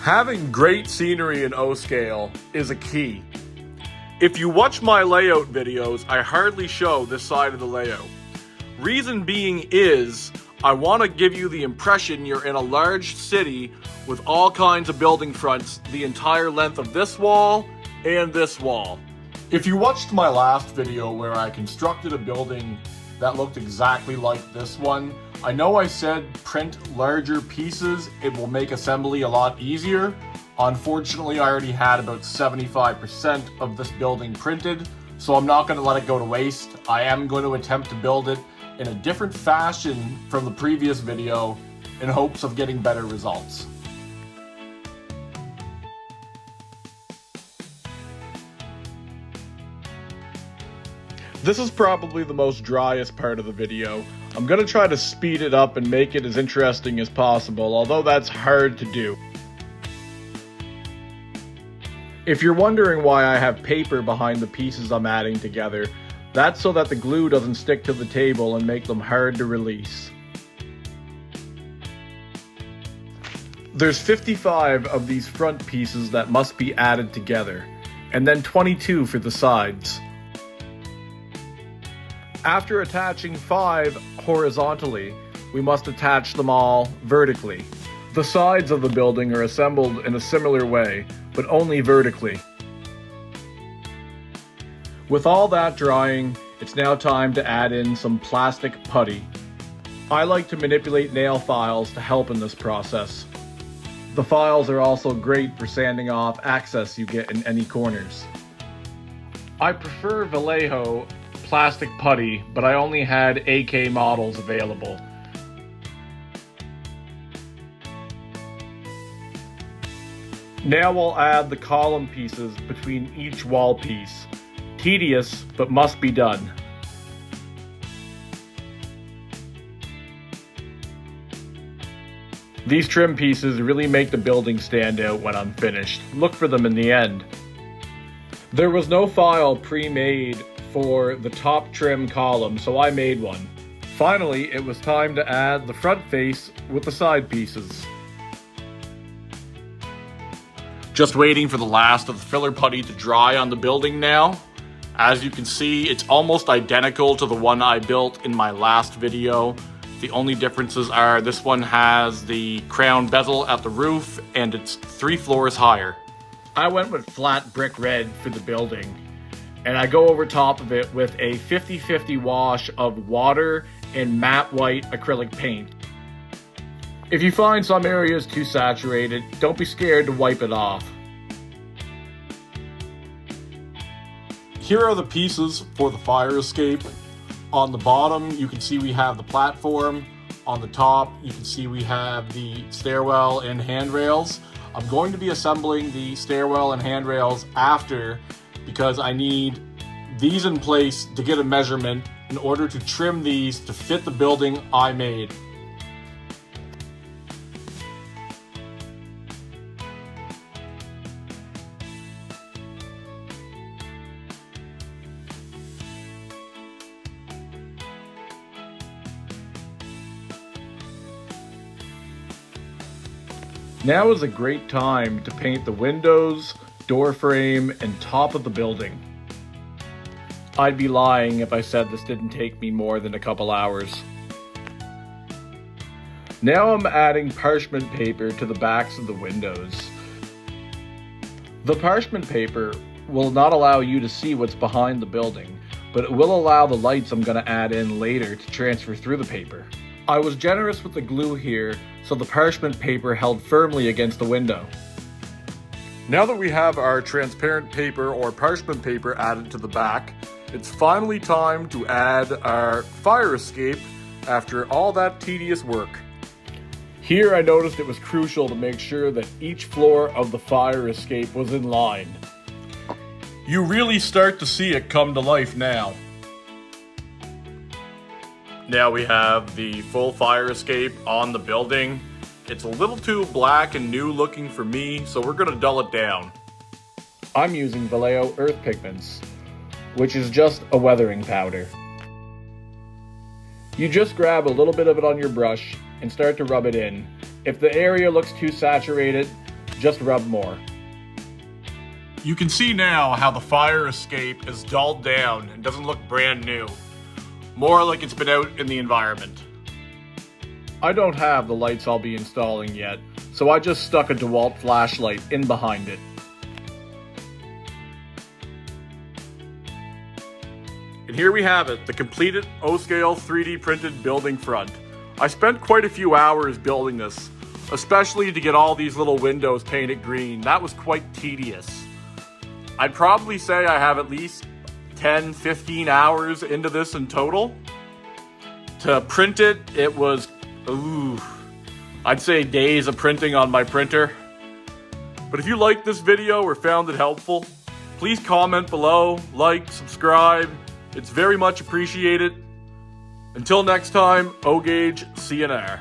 Having great scenery in O-scale is a key. If you watch my layout videos, I hardly show this side of the layout. Reason being is, I want to give you the impression you're in a large city with all kinds of building fronts the entire length of this wall and this wall. If you watched my last video where I constructed a building that looked exactly like this one, I know I said print larger pieces, it will make assembly a lot easier. Unfortunately, I already had about 75% of this building printed, so I'm not going to let it go to waste. I am going to attempt to build it in a different fashion from the previous video in hopes of getting better results. This is probably the most driest part of the video. I'm going to try to speed it up and make it as interesting as possible, although that's hard to do. If you're wondering why I have paper behind the pieces I'm adding together, that's so that the glue doesn't stick to the table and make them hard to release. There's 55 of these front pieces that must be added together, and then 22 for the sides. After attaching 5 horizontally, we must attach them all vertically. The sides of the building are assembled in a similar way, but only vertically. With all that drying, it's now time to add in some plastic putty. I like to manipulate nail files to help in this process. The files are also great for sanding off excess you get in any corners. I prefer Vallejo plastic putty, but I only had AK models available. Now I'll add the column pieces between each wall piece. Tedious, but must be done. These trim pieces really make the building stand out when I'm finished. Look for them in the end. There was no file pre-made for the top trim column, so I made one. Finally, it was time to add the front face with the side pieces. Just waiting for the last of the filler putty to dry on the building now. As you can see, it's almost identical to the one I built in my last video. The only differences are this one has the crown bezel at the roof and it's 3 floors higher. I went with flat brick red for the building, and I go over top of it with a 50-50 wash of water and matte white acrylic paint. If you find some areas too saturated, don't be scared to wipe it off. Here are the pieces for the fire escape. On the bottom, you can see we have the platform. On the top, you can see we have the stairwell and handrails. I'm going to be assembling the stairwell and handrails after, because I need these in place to get a measurement in order to trim these to fit the building I made. Now is a great time to paint the windows, door frame, and top of the building. I'd be lying if I said this didn't take me more than a couple hours. Now I'm adding parchment paper to the backs of the windows. The parchment paper will not allow you to see what's behind the building, but it will allow the lights I'm going to add in later to transfer through the paper. I was generous with the glue here, so the parchment paper held firmly against the window. Now that we have our transparent paper or parchment paper added to the back, it's finally time to add our fire escape after all that tedious work. Here I noticed it was crucial to make sure that each floor of the fire escape was in line. You really start to see it come to life now. Now we have the full fire escape on the building. It's a little too black and new looking for me, so we're going to dull it down. I'm using Vallejo earth pigments, which is just a weathering powder. You just grab a little bit of it on your brush and start to rub it in. If the area looks too saturated, just rub more. You can see now how the fire escape is dulled down and doesn't look brand new. More like it's been out in the environment. I don't have the lights I'll be installing yet, so I just stuck a DeWalt flashlight in behind it. And here we have it, the completed O-scale 3D printed building front. I spent quite a few hours building this, especially to get all these little windows painted green. That was quite tedious. I'd probably say I have at least 10, 15 hours into this in total. To print it, it was, I'd say days of printing on my printer. But if you liked this video or found it helpful, please comment below, like, subscribe. It's very much appreciated. Until next time, O-Gauge, CNR.